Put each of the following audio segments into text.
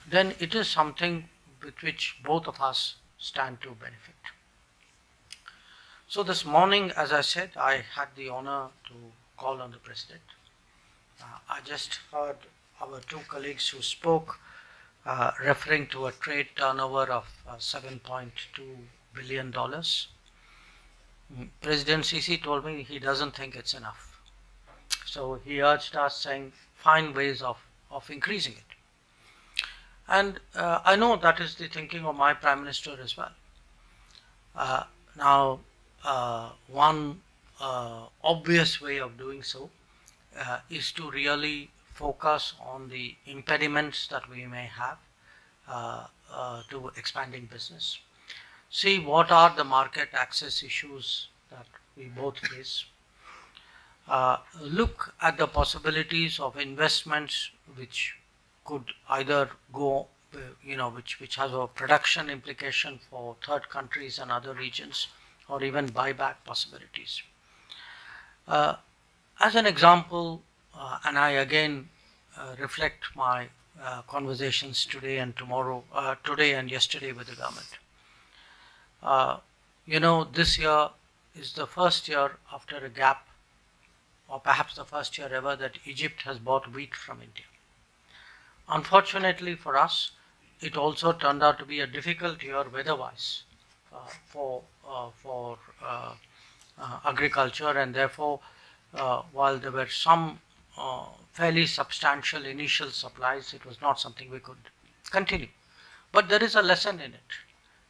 then it is something with which both of us stand to benefit. So this morning, as I said, I had the honor to call on the President. I just heard our two colleagues who spoke referring to a trade turnover of $7.2 billion. President Sisi told me he doesn't think it's enough. So he urged us saying, find ways of increasing it. And I know that is the thinking of my Prime Minister as well. Now, one obvious way of doing so is to really focus on the impediments that we may have to expanding business. See what are the market access issues that we both face. Look at the possibilities of investments which could either go, which has a production implication for third countries and other regions, or even buyback possibilities. As an example, and I again reflect my conversations today and tomorrow, today and yesterday with the government. This year is the first year after a gap, or perhaps the first year ever, that Egypt has bought wheat from India. Unfortunately for us, it also turned out to be a difficult year weather-wise for agriculture, and therefore, while there were some fairly substantial initial supplies, it was not something we could continue. But there is a lesson in it,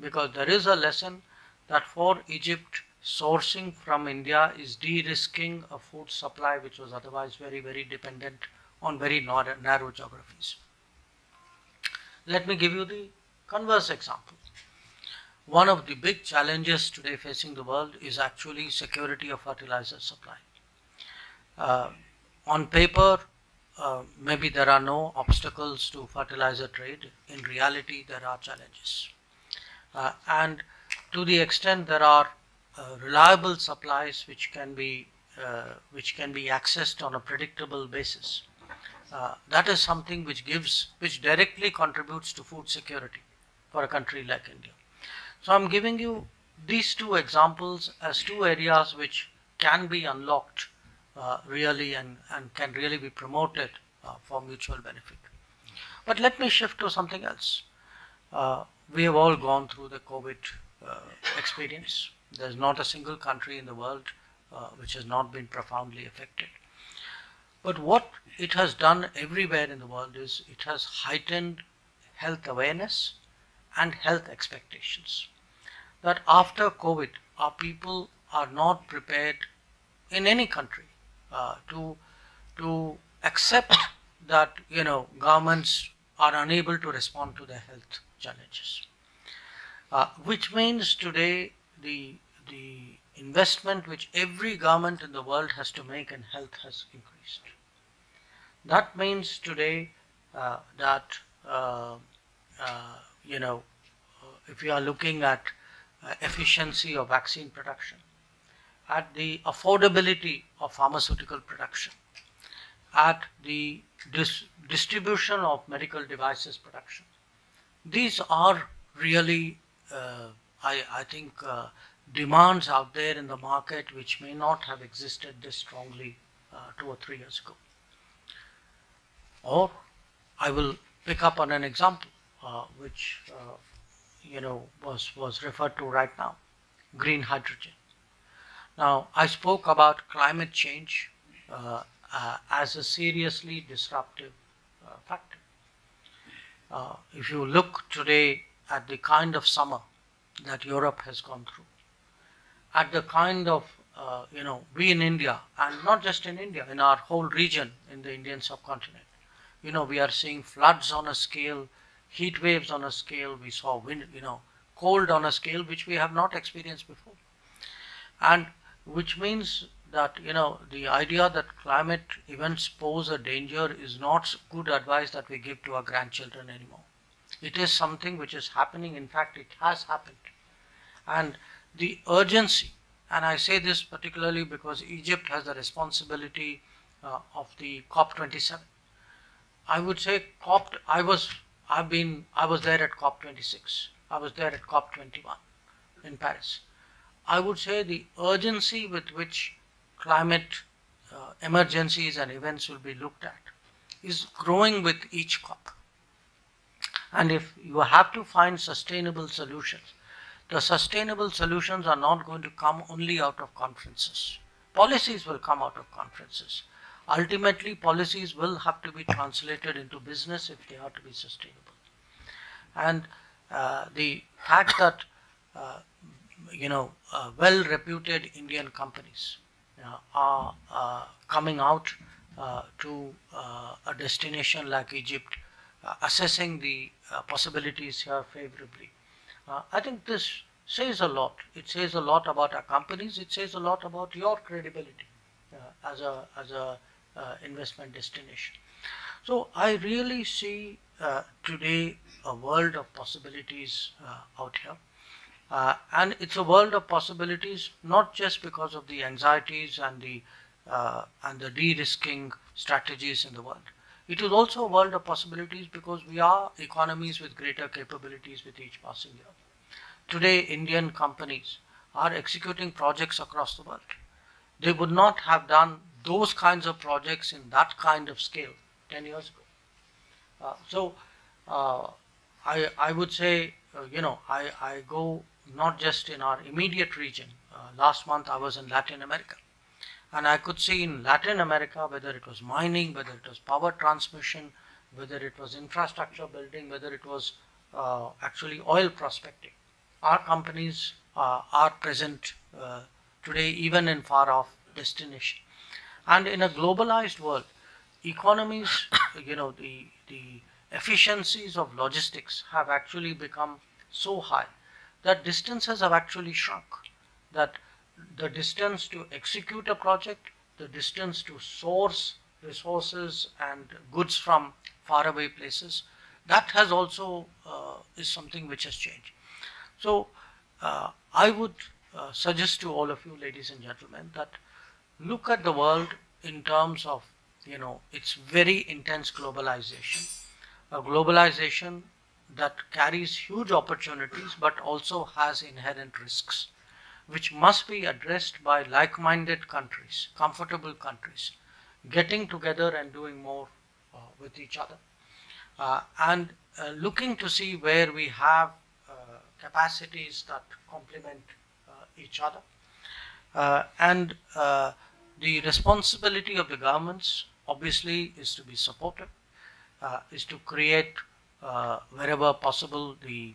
because there is a lesson that for Egypt, sourcing from India is de-risking a food supply which was otherwise very, very dependent on very narrow geographies. Let me give you the converse example. One of the big challenges today facing the world is actually security of fertilizer supply. On paper, maybe there are no obstacles to fertilizer trade. In reality, there are challenges. And to the extent there are reliable supplies which can be accessed on a predictable basis, that is something which directly contributes to food security for a country like India. So I'm giving you these two examples as two areas which can be unlocked really and can really be promoted for mutual benefit. But let me shift to something else. We have all gone through the COVID experience. There's not a single country in the world which has not been profoundly affected. But what it has done everywhere in the world is it has heightened health awareness and health expectations. That after COVID, our people are not prepared in any country to accept that governments are unable to respond to their health challenges, which means today the investment which every government in the world has to make in health has increased. That means today that if we are looking at efficiency of vaccine production, at the affordability of pharmaceutical production, at the distribution of medical devices production, these are really, I think, demands out there in the market which may not have existed this strongly 2 or 3 years ago. Or I will pick up on an example which was referred to right now, green hydrogen. Now, I spoke about climate change as a seriously disruptive factor. If you look today at the kind of summer that Europe has gone through, at the kind of, we in India, and not just in India, in our whole region, in the Indian subcontinent, we are seeing floods on a scale, heat waves on a scale, we saw wind, cold on a scale which we have not experienced before. And which means that, the idea that climate events pose a danger is not good advice that we give to our grandchildren anymore. It is something which is happening. In fact, it has happened. And the urgency, and I say this particularly because Egypt has the responsibility of the COP27. I would say I I was there at COP26. I was there at COP21 in Paris. I would say the urgency with which climate emergencies and events will be looked at is growing with each COP. And if you have to find sustainable solutions, the sustainable solutions are not going to come only out of conferences. Policies will come out of conferences. Ultimately, policies will have to be translated into business if they are to be sustainable. And the fact that well-reputed Indian companies are coming out to a destination like Egypt, assessing the possibilities here favorably. I think this says a lot. It says a lot about our companies. It says a lot about your credibility as a investment destination. So I really see today a world of possibilities out here. And it's a world of possibilities not just because of the anxieties and the de-risking strategies in the world. It is also a world of possibilities because we are economies with greater capabilities with each passing year. Today, Indian companies are executing projects across the world. They would not have done those kinds of projects in that kind of scale 10 years ago. I would say, I go not just in our immediate region. Last month I was in Latin America, and I could see in Latin America, whether it was mining, whether it was power transmission, whether it was infrastructure building, whether it was actually oil prospecting. Our companies are present today even in far off destination. And in a globalized world, economies, the efficiencies of logistics have actually become so high that distances have actually shrunk. That the distance to execute a project, the distance to source resources and goods from faraway places, that has also is something which has changed. So I would suggest to all of you, ladies and gentlemen, that look at the world in terms of its very intense globalization, a globalization that carries huge opportunities but also has inherent risks, which must be addressed by like-minded countries, comfortable countries, getting together and doing more with each other, and looking to see where we have capacities that complement each other. And the responsibility of the governments obviously is to be supportive, is to create wherever possible the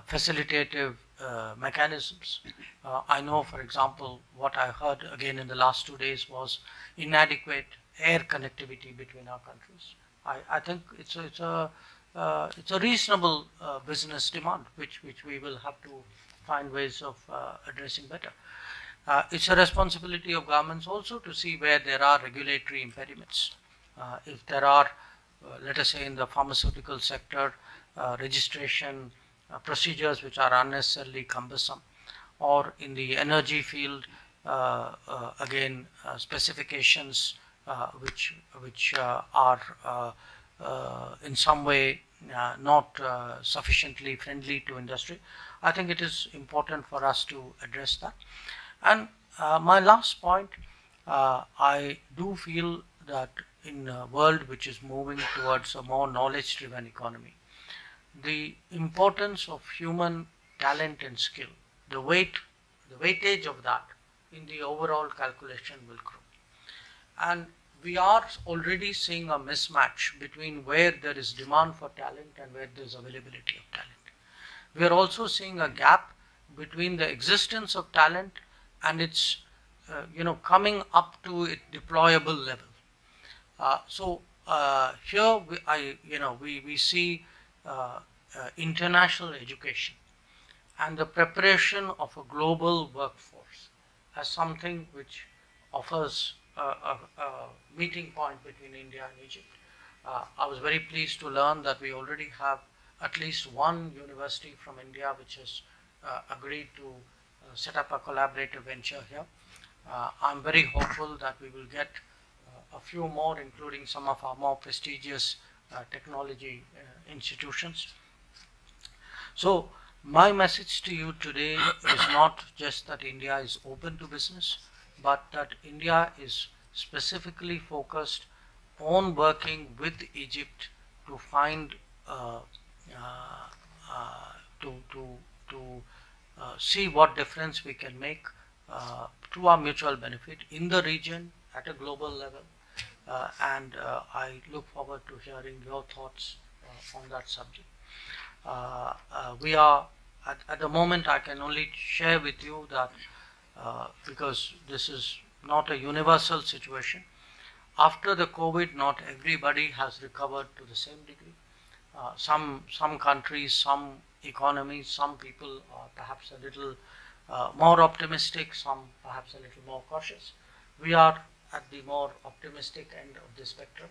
facilitative mechanisms. I know, for example, what I heard again in the last 2 days was inadequate air connectivity between our countries. I think it's a reasonable business demand, which we will have to find ways of addressing better. It's a responsibility of governments also to see where there are regulatory impediments. If there are, let us say in the pharmaceutical sector, registration procedures which are unnecessarily cumbersome, or in the energy field, again specifications which are in some way not sufficiently friendly to industry. I think it is important for us to address that. And my last point, I do feel that in a world which is moving towards a more knowledge-driven economy, the importance of human talent and skill, the weightage of that in the overall calculation will grow. And we are already seeing a mismatch between where there is demand for talent and where there is availability of talent. We are also seeing a gap between the existence of talent and its coming up to its deployable level. So here we see international education and the preparation of a global workforce as something which offers a meeting point between India and Egypt. I was very pleased to learn that we already have at least one university from India which has agreed to set up a collaborative venture here. I'm very hopeful that we will get a few more, including some of our more prestigious technology institutions. So my message to you today is not just that India is open to business, but that India is specifically focused on working with Egypt to find uh, uh, uh, to see what difference we can make to our mutual benefit in the region at a global level. And I look forward to hearing your thoughts on that subject. We are at the moment, I can only share with you that because this is not a universal situation. After the COVID, not everybody has recovered to the same degree. Some countries, some economies, some people are perhaps a little more optimistic, some perhaps a little more cautious. We are at the more optimistic end of the spectrum.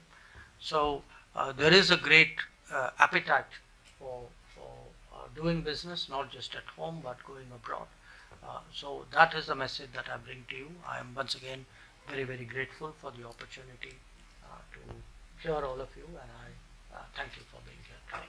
So there is a great appetite for doing business, not just at home but going abroad. So that is the message that I bring to you. I am once again very grateful for the opportunity to hear all of you, and I thank you for being here today.